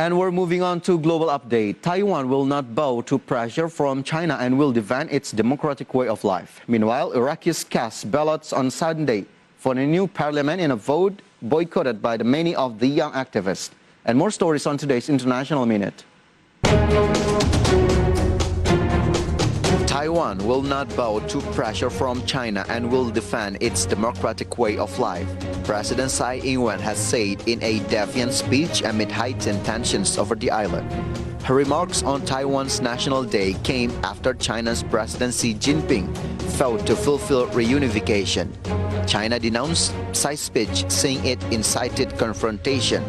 And we're moving on to global update. Taiwan will not bow to pressure from China and will defend its democratic way of life. Meanwhile, Iraqis cast ballots on Sunday for a new parliament in a vote boycotted by the many of the young activists. And more stories on today's International Minute. Taiwan will not bow to pressure from China and will defend its democratic way of life, President Tsai Ing-wen has said in a defiant speech amid heightened tensions over the island. Her remarks on Taiwan's National Day came after China's President Xi Jinping failed to fulfill reunification. China denounced Tsai's speech, saying it incited confrontation.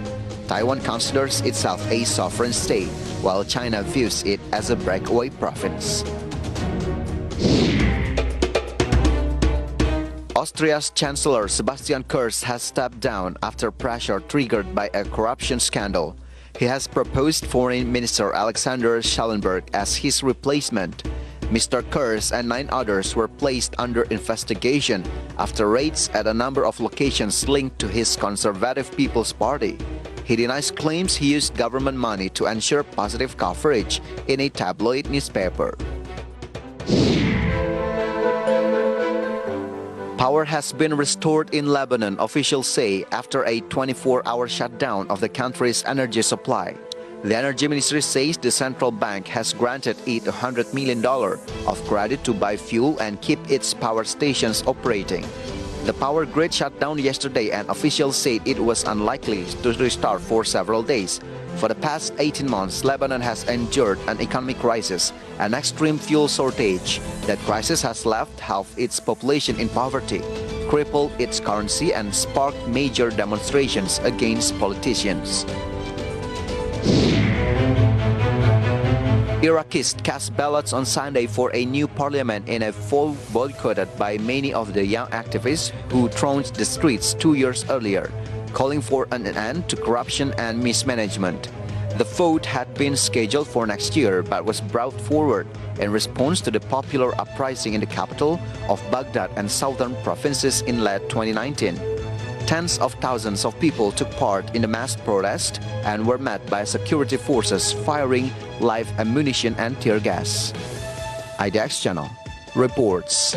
Taiwan considers itself a sovereign state, while China views it as a breakaway province. Austria's Chancellor Sebastian Kurz has stepped down after pressure triggered by a corruption scandal. He has proposed Foreign Minister Alexander Schallenberg as his replacement. Mr. Kurz and 9 others were placed under investigation after raids at a number of locations linked to his Conservative People's Party. He denies claims he used government money to ensure positive coverage in a tabloid newspaper. Power has been restored in Lebanon, officials say, after a 24-hour shutdown of the country's energy supply. The Energy Ministry says the central bank has granted it $100 million of credit to buy fuel and keep its power stations operating. The power grid shut down yesterday and officials said it was unlikely to restart for several days. For the past 18 months, Lebanon has endured an economic crisis, an extreme fuel shortage. That crisis has left half its population in poverty, crippled its currency, and sparked major demonstrations against politicians. Iraqis cast ballots on Sunday for a new parliament in a vote boycotted by many of the young activists who thronged the streets 2 years earlier, calling for an end to corruption and mismanagement. The vote had been scheduled for next year but was brought forward in response to the popular uprising in the capital of Baghdad and southern provinces in late 2019. Tens of thousands of people took part in the mass protest and were met by security forces firing live ammunition and tear gas. IDX Channel reports.